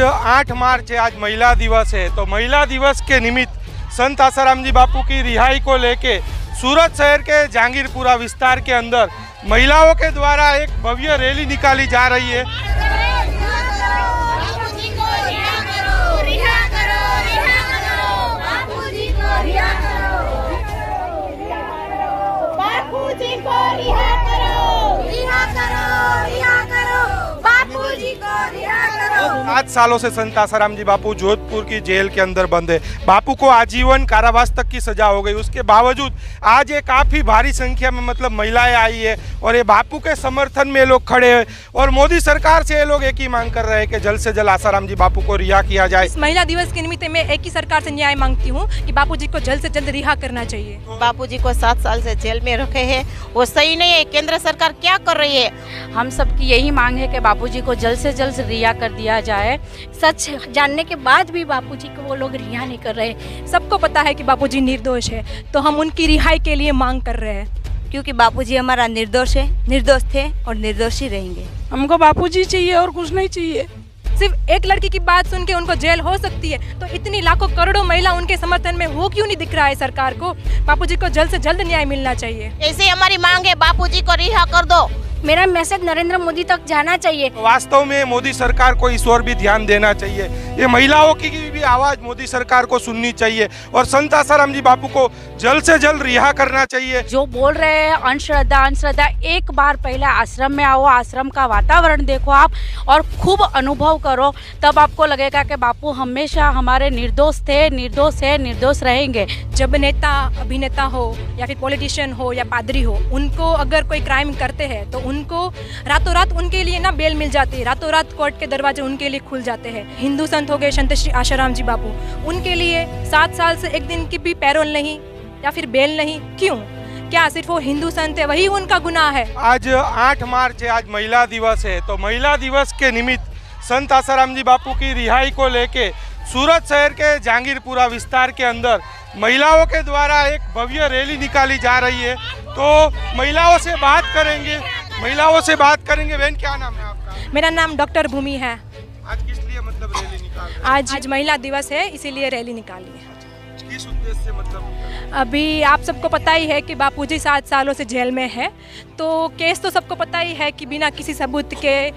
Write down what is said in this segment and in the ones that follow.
8 मार्च है, आज महिला दिवस है। तो महिला दिवस के निमित्त संत आसाराम जी बापू की रिहाई को लेके सूरत शहर के जहांगीरपुरा विस्तार के अंदर महिलाओं के द्वारा एक भव्य रैली निकाली जा रही है। पाँच सालों से संत आसाराम जी बापू जोधपुर की जेल के अंदर बंद है। बापू को आजीवन कारावास तक की सजा हो गई। उसके बावजूद आज ये काफ़ी भारी संख्या में महिलाएं आई है और ये बापू के समर्थन में लोग खड़े हैं और मोदी सरकार से ये लोग एक ही मांग कर रहे हैं कि जल्द से जल्द आसाराम जी बापू को रिहा किया जाए। इस महिला दिवस के निमित्त मैं एक ही सरकार से न्याय मांगती हूँ कि बापू जी को जल्द से जल्द रिहा करना चाहिए। बापू जी को 7 साल से जेल में रखे हैं, वो सही नहीं है। केंद्र सरकार क्या कर रही है? हम सबकी यही मांग है कि बापूजी को जल्द से जल्द रिहा कर दिया जाए। सच जानने के बाद भी बापूजी को वो लोग रिहा नहीं कर रहे। सबको पता है कि बापूजी निर्दोष है, तो हम उनकी रिहाई के लिए मांग कर रहे हैं, क्योंकि बापूजी हमारा निर्दोष है, निर्दोष थे और निर्दोष ही रहेंगे। हमको बापूजी चाहिए और कुछ नहीं चाहिए। सिर्फ एक लड़की की बात सुन के उनको जेल हो सकती है, तो इतनी लाखों करोड़ों महिला उनके समर्थन में वो क्यों नहीं दिख रहा है सरकार को? बापूजी को जल्द से जल्द न्याय मिलना चाहिए। ऐसी हमारी मांग है, बापूजी को रिहा कर दो। मेरा मैसेज नरेंद्र मोदी तक जाना चाहिए। वास्तव में मोदी सरकार को इस ओर भी ध्यान देना चाहिए। ये महिलाओं की भी आवाज मोदी सरकार को सुननी चाहिए और संत आसाराम जी बापू को जल्द से जल्द रिहा करना चाहिए। जो बोल रहे हैं अंधश्रद्धा, एक बार पहले आश्रम में आओ, आश्रम का वातावरण देखो आप और खूब अनुभव करो, तब आपको लगेगा कि बापू हमेशा हमारे निर्दोष थे, निर्दोष है, निर्दोष रहेंगे। जब नेता, अभिनेता हो या फिर पॉलिटिशियन हो या पादरी हो, उनको अगर कोई क्राइम करते हैं तो उनको रातों रात उनके लिए ना बेल मिल जाती है, रातों रात कोर्ट के दरवाजे उनके लिए खुल जाते हैं। हिंदू संत हो गए संत श्री आसाराम जी बापू, उनके लिए 7 साल से एक दिन की भी पैरोल नहीं या फिर बेल नहीं। क्यों? क्या सिर्फ वो हिंदू संत है, वही उनका गुनाह है? आज 8 मार्च है, आज महिला दिवस है। तो महिला दिवस के निमित्त संत आसाराम जी बापू की रिहाई को लेके सूरत शहर के जहांगीरपुरा विस्तार के अंदर महिलाओं के द्वारा एक भव्य रैली निकाली जा रही है। तो महिलाओं से बात करेंगे, बहन क्या नाम है आपका? मेरा नाम डॉक्टर भूमि है। आज किस लिए रैली निकाल रहे हैं? आज महिला दिवस है, इसीलिए रैली निकाली है। किस उद्देश्य से अभी आप सबको पता ही है कि बापूजी 7 सालों से जेल में है, तो केस तो सबको पता ही है कि बिना किसी सबूत के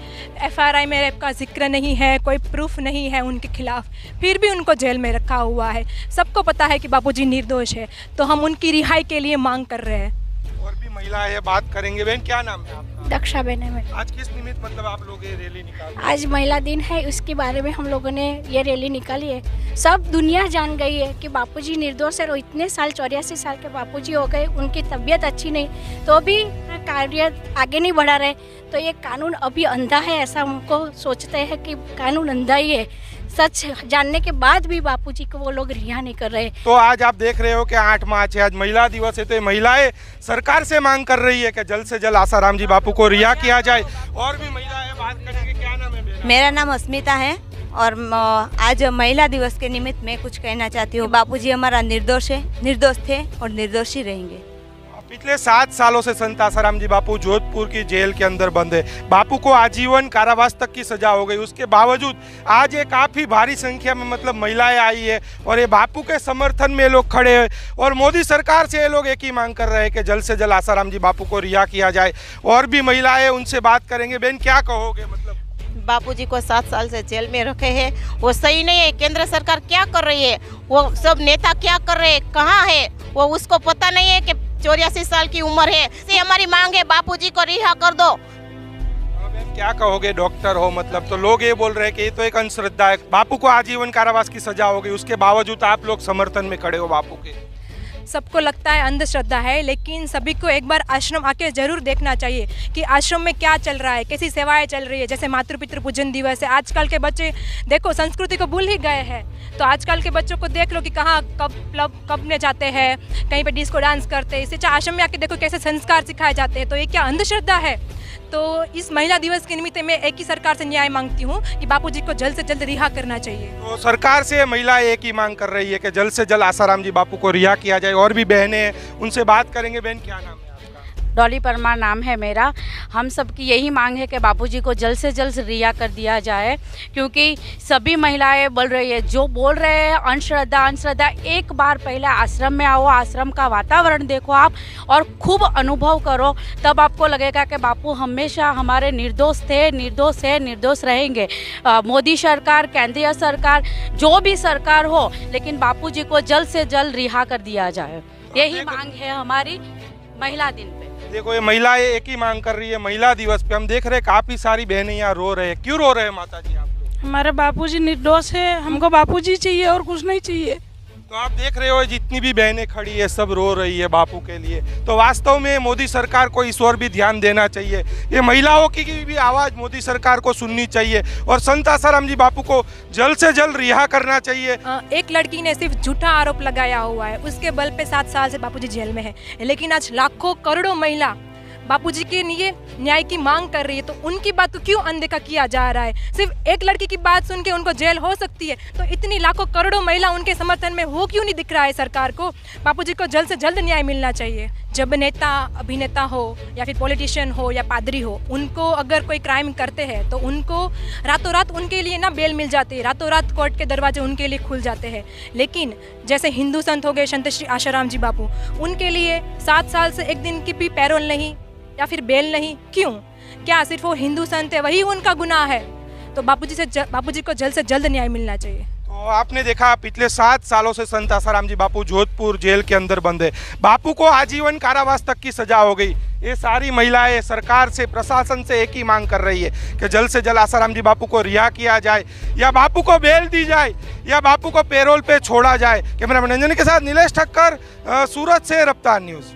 FRI में रेप का जिक्र नहीं है, कोई प्रूफ नहीं है उनके खिलाफ, फिर भी उनको जेल में रखा हुआ है। सबको पता है कि बापूजी निर्दोष है, तो हम उनकी रिहाई के लिए मांग कर रहे हैं। और भी महिला है, बात करेंगे। बहन क्या नाम है आपका? दक्षा बहन है मेरी। आज किस निमित्त आप लोग ये रैली निकाल? आज महिला दिन है, उसके बारे में हम लोगों ने ये रैली निकाली है। सब दुनिया जान गई है कि बापूजी निर्दोष है और इतने साल 84 साल के बापूजी हो गए, उनकी तबीयत अच्छी नहीं, तो भी कार्य आगे नहीं बढ़ा रहे। तो ये कानून अभी अंधा है, ऐसा हमको सोचते हैं कि कानून अंधा ही है। सच जानने के बाद भी बापूजी को वो लोग रिहा नहीं कर रहे। तो आज आप देख रहे हो कि 8 मार्च है, आज महिला दिवस है, तो ये महिलाएं सरकार से मांग कर रही है कि जल्द से जल्द आसाराम जी बापू को रिहा किया जाए। और भी महिलाएं बात करेंगे। क्या नाम है? मेरा नाम अस्मिता है और आज महिला दिवस के निमित्त मैं कुछ कहना चाहती हूँ। बापूजी हमारा निर्दोष है, निर्दोष थे और निर्दोष ही रहेंगे। पिछले 7 सालों से संत आसाराम जी बापू जोधपुर की जेल के अंदर बंद है। बापू को आजीवन कारावास तक की सजा हो गई। उसके बावजूद आज ये काफ़ी भारी संख्या में महिलाएं आई है और ये बापू के समर्थन में लोग खड़े हैं और मोदी सरकार से ये लोग एक ही मांग कर रहे हैं कि जल्द से जल्द आसाराम जी बापू को रिहा किया जाए। और भी महिलाएं, उनसे बात करेंगे। बहन क्या कहोगे? बापूजी को 7 साल से जेल में रखे हैं, वो सही नहीं है। केंद्र सरकार क्या कर रही है? वो सब नेता क्या कर रहे हैं, कहाँ है वो? उसको पता नहीं है कि 84 साल की उम्र है। इसलिए हमारी मांग है, बापूजी को रिहा कर दो। क्या कहोगे? डॉक्टर हो, तो लोग ये बोल रहे हैं कि ये तो एक अंधश्रद्धा है। बापू को आजीवन कारावास की सजा हो गई, उसके बावजूद आप लोग समर्थन में खड़े हो बापू के। सबको लगता है अंधश्रद्धा है, लेकिन सभी को एक बार आश्रम आके जरूर देखना चाहिए कि आश्रम में क्या चल रहा है, कैसी सेवाएं चल रही है। जैसे मातृ पितृ पूजन दिवस है, आजकल के बच्चे देखो संस्कृति को भूल ही गए हैं। तो आजकल के बच्चों को देख लो कि कहाँ कब में जाते हैं, कहीं पे डिस्को डांस करते हैं। इससे आश्रम में आके देखो कैसे संस्कार सिखाए जाते हैं। तो ये क्या अंधश्रद्धा है? तो इस महिला दिवस के निमित्त मैं एक ही सरकार से न्याय मांगती हूँ कि बापूजी को जल्द से जल्द रिहा करना चाहिए। तो सरकार से महिलाएं एक ही मांग कर रही है कि जल्द से जल्द आसाराम जी बापू को रिहा किया जाए। और भी बहनें हैं, उनसे बात करेंगे। बहन क्या नाम है आपका? डॉली परमार नाम है मेरा। हम सब की यही मांग है कि बापूजी को जल्द से जल्द रिहा कर दिया जाए, क्योंकि सभी महिलाएं बोल रही है, जो बोल रहे हैं अंधश्रद्धा, एक बार पहले आश्रम में आओ, आश्रम का वातावरण देखो आप और खूब अनुभव करो, तब आपको लगेगा कि बापू हमेशा हमारे निर्दोष थे, निर्दोष है, निर्दोष रहेंगे। मोदी सरकार, केंद्रीय सरकार, जो भी सरकार हो, लेकिन बापूजी को जल्द से जल्द रिहा कर दिया जाए, यही मांग है हमारी महिला दिन पे। देखो ये महिलाएं एक ही मांग कर रही है। महिला दिवस पे हम देख रहे हैं काफी सारी बहनें यहाँ रो रहे हैं। क्यों रो रहे हैं माता जी आप लोग? हमारे बापूजी निर्दोष है, हमको बापूजी चाहिए और कुछ नहीं चाहिए। तो आप देख रहे हो जितनी भी बहनें खड़ी है सब रो रही है बापू के लिए। तो वास्तव में मोदी सरकार को इस ओर भी ध्यान देना चाहिए। ये महिलाओं की भी आवाज़ मोदी सरकार को सुननी चाहिए और संत आसाराम जी बापू को जल्द से जल्द रिहा करना चाहिए। एक लड़की ने सिर्फ झूठा आरोप लगाया हुआ है, उसके बल पे 7 साल से बापूजी जेल में है, लेकिन आज लाखों करोड़ों महिला बापूजी के लिए न्याय की मांग कर रही है, तो उनकी बात को क्यों अनदेखा किया जा रहा है? सिर्फ एक लड़की की बात सुन के उनको जेल हो सकती है, तो इतनी लाखों करोड़ों महिला उनके समर्थन में हो क्यों नहीं दिख रहा है सरकार को? बापूजी को जल्द से जल्द न्याय मिलना चाहिए। जब नेता, अभिनेता हो या फिर पॉलिटिशियन हो या पादरी हो, उनको अगर कोई क्राइम करते हैं तो उनको रातों रात उनके लिए ना बेल मिल जाती है, रातों रात कोर्ट के दरवाजे उनके लिए खुल जाते हैं। लेकिन जैसे हिंदू संत हो गए संत श्री आसाराम जी बापू, उनके लिए 7 साल से एक दिन की भी पैरोल नहीं या फिर बेल नहीं। क्यों? क्या सिर्फ वो हिंदू संत है वही उनका गुनाह है? तो बापूजी को जल्द से जल्द न्याय मिलना चाहिए। तो आपने देखा पिछले 7 सालों से संत आसाराम जी बापू जोधपुर जेल के अंदर बंद है। बापू को आजीवन कारावास तक की सजा हो गई। ये सारी महिलाएं सरकार से, प्रशासन से एक ही मांग कर रही है कि जल्द से जल्द आसाराम जी बापू को रिहा किया जाए या बापू को बेल दी जाए या बापू को पैरोल पे छोड़ा जाए। कैमरामैन रंजन के साथ नीलेश ठक्कर, सूरत से रफ्तार न्यूज़।